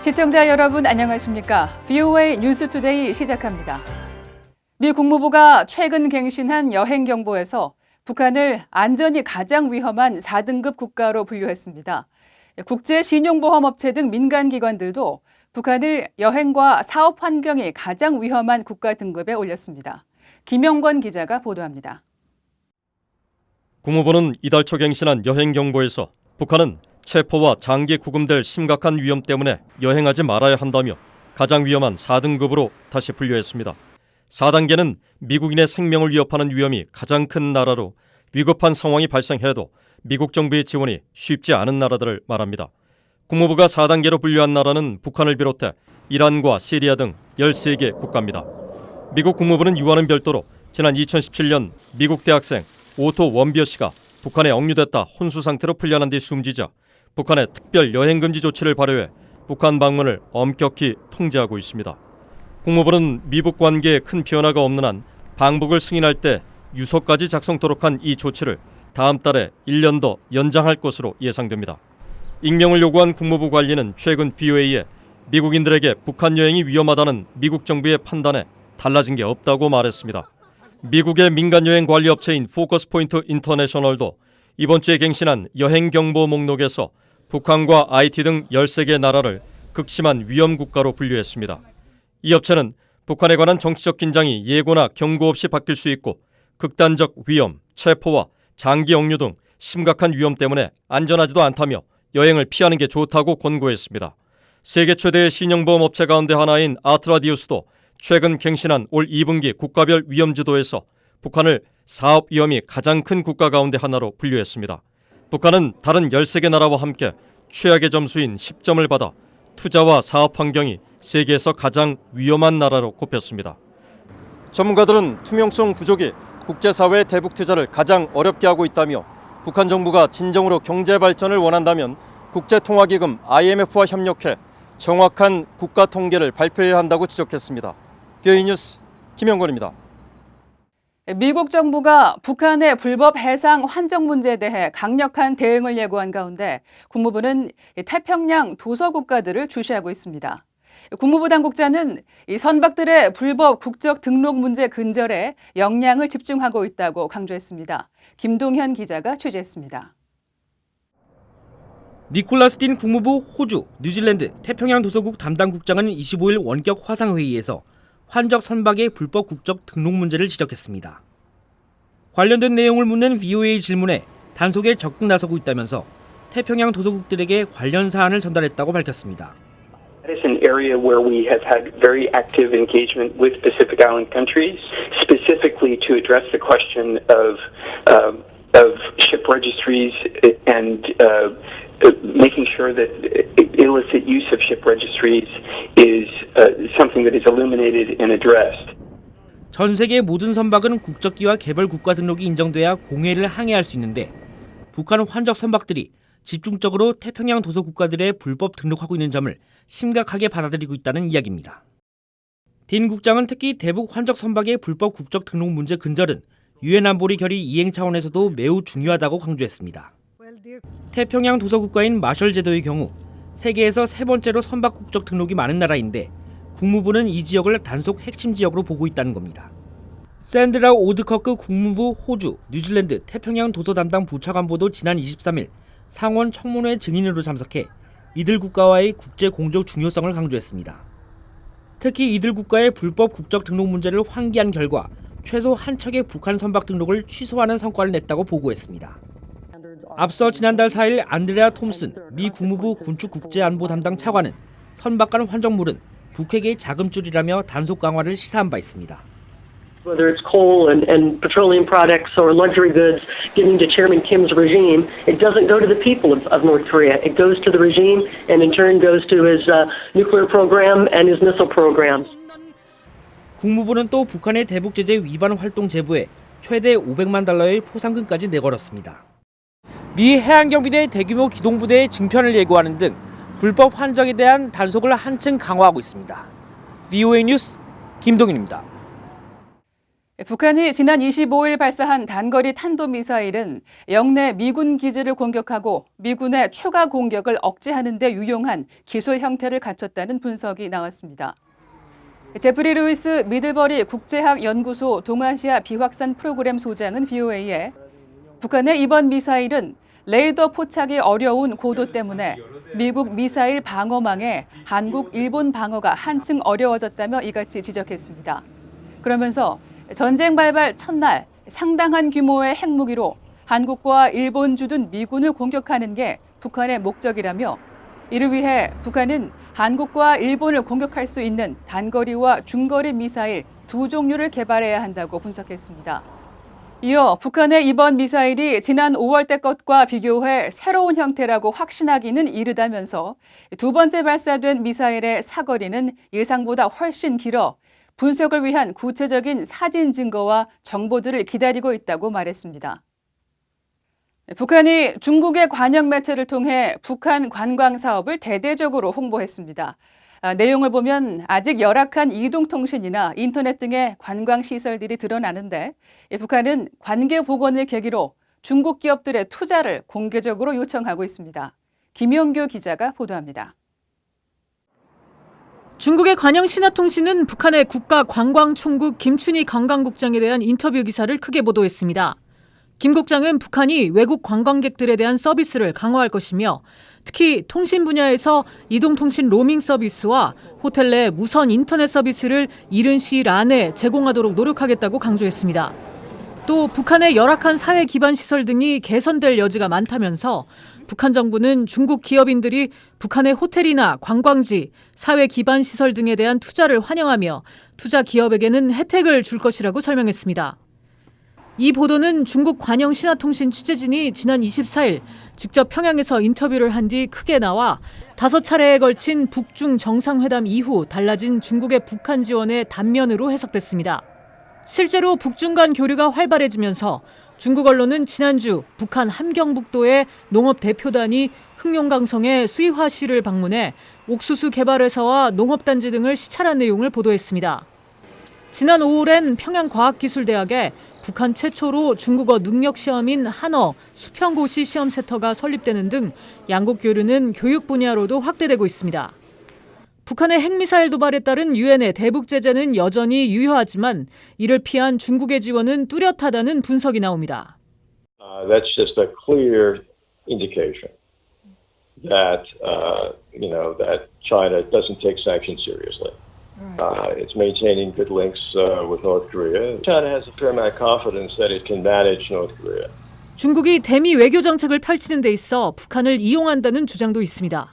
시청자 여러분 안녕하십니까? VOA 뉴스투데이 시작합니다. 미 국무부가 최근 갱신한 여행경보에서 북한을 안전이 가장 위험한 4등급 국가로 분류했습니다. 국제신용보험업체 등 민간기관들도 북한을 여행과 사업 환경이 가장 위험한 국가 등급에 올렸습니다. 김영권 기자가 보도합니다. 국무부는 이달 초 갱신한 여행경보에서 북한은 체포와 장기 구금될 심각한 위험 때문에 여행하지 말아야 한다며 가장 위험한 4등급으로 다시 분류했습니다. 4단계는 미국인의 생명을 위협하는 위험이 가장 큰 나라로 위급한 상황이 발생해도 미국 정부의 지원이 쉽지 않은 나라들을 말합니다. 국무부가 4단계로 분류한 나라는 북한을 비롯해 이란과 시리아 등 13개 국가입니다. 미국 국무부는 이와는 별도로 지난 2017년 미국 대학생 오토 원비어 씨가 북한에 억류됐다 혼수 상태로 풀려난 뒤 숨지자 북한의 특별 여행금지 조치를 발효해 북한 방문을 엄격히 통제하고 있습니다. 국무부는 미북 관계에 큰 변화가 없는 한 방북을 승인할 때 유서까지 작성토록 한 이 조치를 다음 달에 1년 더 연장할 것으로 예상됩니다. 익명을 요구한 국무부 관리는 최근 VOA에 미국인들에게 북한 여행이 위험하다는 미국 정부의 판단에 달라진 게 없다고 말했습니다. 미국의 민간여행 관리업체인 포커스포인트 인터내셔널도 이번 주에 갱신한 여행경보 목록에서 북한과 IT 등 13개 나라를 극심한 위험 국가로 분류했습니다. 이 업체는 북한에 관한 정치적 긴장이 예고나 경고 없이 바뀔 수 있고 극단적 위험, 체포와 장기 억류 등 심각한 위험 때문에 안전하지도 않다며 여행을 피하는 게 좋다고 권고했습니다. 세계 최대의 신용보험 업체 가운데 하나인 아트라디우스도 최근 갱신한 올 2분기 국가별 위험지도에서 북한을 사업 위험이 가장 큰 국가 가운데 하나로 분류했습니다. 북한은 다른 13개 나라와 함께 최악의 점수인 10점을 받아 투자와 사업 환경이 세계에서 가장 위험한 나라로 꼽혔습니다. 전문가들은 투명성 부족이 국제사회의 대북 투자를 가장 어렵게 하고 있다며 북한 정부가 진정으로 경제 발전을 원한다면 국제통화기금 IMF와 협력해 정확한 국가 통계를 발표해야 한다고 지적했습니다. VOA 뉴스 김영권입니다. 미국 정부가 북한의 불법 해상 환적 문제에 대해 강력한 대응을 예고한 가운데 국무부는 태평양 도서국가들을 주시하고 있습니다. 국무부 당국자는 이 선박들의 불법 국적 등록 문제 근절에 역량을 집중하고 있다고 강조했습니다. 김동현 기자가 취재했습니다. 니콜라스 딘 국무부 호주, 뉴질랜드 태평양 도서국 담당 국장은 25일 원격 화상회의에서 환적 선박의 불법 국적 등록 문제를 지적했습니다. 관련된 내용을 묻는 VOA 질문에 단속에 적극 나서고 있다면서 태평양 도서국들에게 관련 사안을 전달했다고 밝혔습니다. That is an area where we have had very active engagement with Pacific Island countries, specifically to address the question of ship registries and making sure that illicit use of ship registries is something that is illuminated and addressed. 전 세계 모든 선박은 국적기와 개별 국가 등록이 인정돼야 공해를 항해할 수 있는데 북한 환적 선박들이 집중적으로 태평양 도서 국가들에 불법 등록하고 있는 점을 심각하게 받아들이고 있다는 이야기입니다. 딘 국장은 특히 대북 환적 선박의 불법 국적 등록 문제 근절은 유엔 안보리 결의 이행 차원에서도 매우 중요하다고 강조했습니다. 태평양 도서 국가인 마셜 제도의 경우 세계에서 세 번째로 선박 국적 등록이 많은 나라인데 국무부는 이 지역을 단속 핵심 지역으로 보고 있다는 겁니다. 샌드라 오드커크 국무부 호주, 뉴질랜드 태평양 도서 담당 부차관보도 지난 23일 상원 청문회 증인으로 참석해 이들 국가와의 국제 공조 중요성을 강조했습니다. 특히 이들 국가의 불법 국적 등록 문제를 환기한 결과 최소 한 척의 북한 선박 등록을 취소하는 성과를 냈다고 보고했습니다. 앞서 지난달 4일 안드레아 톰슨 미 국무부 군축 국제안보 담당 차관은 선박 간 환적물은 북핵의 자금줄이라며 단속 강화를 시사한 바 있습니다. Whether it's coal and petroleum products or luxury goods getting to Chairman Kim's regime, it doesn't go to the people of North Korea. It goes to the regime and in turn goes to his nuclear program and his missile programs. 국무부는 또 북한의 대북 제재 위반 활동 제보에 최대 500만 달러의 포상금까지 내걸었습니다. 미 해양경비대 대규모 기동부대의 증편을 예고하는 등 불법 환적에 대한 단속을 한층 강화하고 있습니다. VOA 뉴스 김동윤입니다. 북한이 지난 25일 발사한 단거리 탄도미사일은 영내 미군 기지를 공격하고 미군의 추가 공격을 억제하는 데 유용한 기술 형태를 갖췄다는 분석이 나왔습니다. 제프리 루이스 미들버리 국제학연구소 동아시아 비확산 프로그램 소장은 VOA에 북한의 이번 미사일은 레이더 포착이 어려운 고도 때문에 미국 미사일 방어망에 한국, 일본 방어가 한층 어려워졌다며 이같이 지적했습니다. 그러면서 전쟁 발발 첫날 상당한 규모의 핵무기로 한국과 일본 주둔 미군을 공격하는 게 북한의 목적이라며 이를 위해 북한은 한국과 일본을 공격할 수 있는 단거리와 중거리 미사일 두 종류를 개발해야 한다고 분석했습니다. 이어 북한의 이번 미사일이 지난 5월 때 것과 비교해 새로운 형태라고 확신하기는 이르다면서 두 번째 발사된 미사일의 사거리는 예상보다 훨씬 길어 분석을 위한 구체적인 사진 증거와 정보들을 기다리고 있다고 말했습니다. 북한이 중국의 관영 매체를 통해 북한 관광 사업을 대대적으로 홍보했습니다. 내용을 보면 아직 열악한 이동통신이나 인터넷 등의 관광시설들이 드러나는데 북한은 관계 복원을 계기로 중국 기업들의 투자를 공개적으로 요청하고 있습니다. 김영규 기자가 보도합니다. 중국의 관영신화통신은 북한의 국가관광총국 김춘희 관광국장에 대한 인터뷰 기사를 크게 보도했습니다. 김 국장은 북한이 외국 관광객들에 대한 서비스를 강화할 것이며 특히 통신 분야에서 이동통신 로밍 서비스와 호텔 내 무선 인터넷 서비스를 이른 시일 안에 제공하도록 노력하겠다고 강조했습니다. 또 북한의 열악한 사회 기반 시설 등이 개선될 여지가 많다면서 북한 정부는 중국 기업인들이 북한의 호텔이나 관광지, 사회 기반 시설 등에 대한 투자를 환영하며 투자 기업에게는 혜택을 줄 것이라고 설명했습니다. 이 보도는 중국 관영신화통신 취재진이 지난 24일 직접 평양에서 인터뷰를 한 뒤 크게 나와 5차례에 걸친 북중 정상회담 이후 달라진 중국의 북한 지원의 단면으로 해석됐습니다. 실제로 북중 간 교류가 활발해지면서 중국 언론은 지난주 북한 함경북도의 농업 대표단이 흑룡강성의 수이화시를 방문해 옥수수 개발회사와 농업단지 등을 시찰한 내용을 보도했습니다. 지난 5월엔 평양과학기술대학에 북한 최초로 중국어 능력 시험인 한어 수평고시 시험센터가 설립되는 등 양국 교류는 교육 분야로도 확대되고 있습니다. 북한의 핵미사일 도발에 따른 유엔의 대북 제재는 여전히 유효하지만 이를 피한 중국의 지원은 뚜렷하다는 분석이 나옵니다. That's just a clear indication that that China doesn't take sanctions seriously. It's maintaining good links with North Korea. China has a fair amount of confidence that it can manage North Korea. 중국이 대미 외교 정책을 펼치는 데 있어 북한을 이용한다는 주장도 있습니다.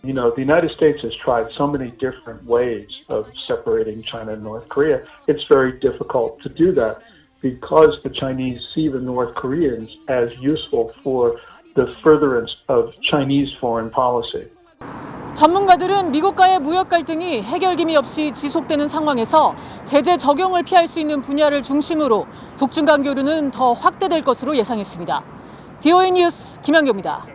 You know, the United States has tried so many different ways of separating China and North Korea. It's very difficult to do that because the Chinese see the North Koreans as useful for the furtherance of Chinese foreign policy. 전문가들은 미국과의 무역 갈등이 해결기미 없이 지속되는 상황에서 제재 적용을 피할 수 있는 분야를 중심으로 북중 간 교류는 더 확대될 것으로 예상했습니다. VOA 뉴스 김현교입니다.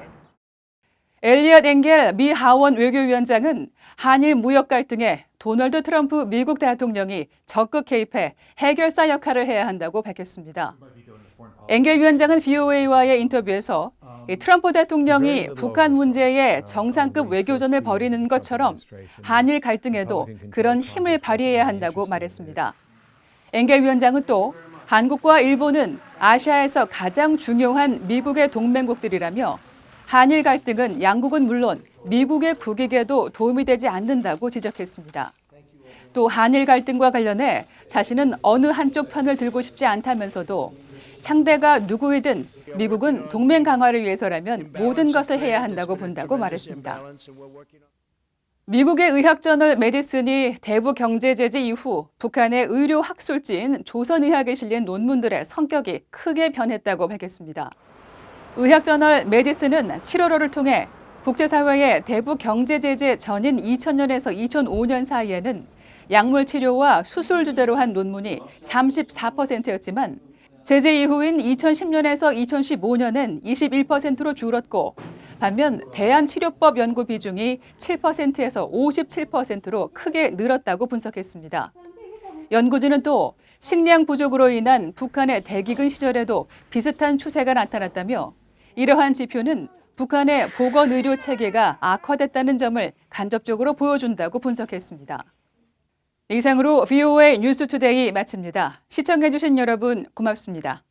엘리엇 엥겔 미 하원 외교위원장은 한일 무역 갈등에 도널드 트럼프 미국 대통령이 적극 개입해 해결사 역할을 해야 한다고 밝혔습니다. 엥겔 위원장은 VOA와의 인터뷰에서 트럼프 대통령이 북한 문제에 정상급 외교전을 벌이는 것처럼 한일 갈등에도 그런 힘을 발휘해야 한다고 말했습니다. 엥겔 위원장은 또 한국과 일본은 아시아에서 가장 중요한 미국의 동맹국들이라며 한일 갈등은 양국은 물론 미국의 국익에도 도움이 되지 않는다고 지적했습니다. 또 한일 갈등과 관련해 자신은 어느 한쪽 편을 들고 싶지 않다면서도 상대가 누구이든 미국은 동맹 강화를 위해서라면 모든 것을 해야 한다고 본다고 말했습니다. 미국의 의학저널 메디슨이 대북 경제 제재 이후 북한의 의료 학술지인 조선의학에 실린 논문들의 성격이 크게 변했다고 밝혔습니다. 의학저널 메디슨은 7월호를 통해 국제사회의 대북 경제 제재 전인 2000년에서 2005년 사이에는 약물 치료와 수술 주제로 한 논문이 34%였지만 제재 이후인 2010년에서 2015년엔 21%로 줄었고 반면 대한치료법 연구 비중이 7%에서 57%로 크게 늘었다고 분석했습니다. 연구진은 또 식량 부족으로 인한 북한의 대기근 시절에도 비슷한 추세가 나타났다며 이러한 지표는 북한의 보건의료 체계가 악화됐다는 점을 간접적으로 보여준다고 분석했습니다. 이상으로 VOA 뉴스투데이 마칩니다. 시청해주신 여러분 고맙습니다.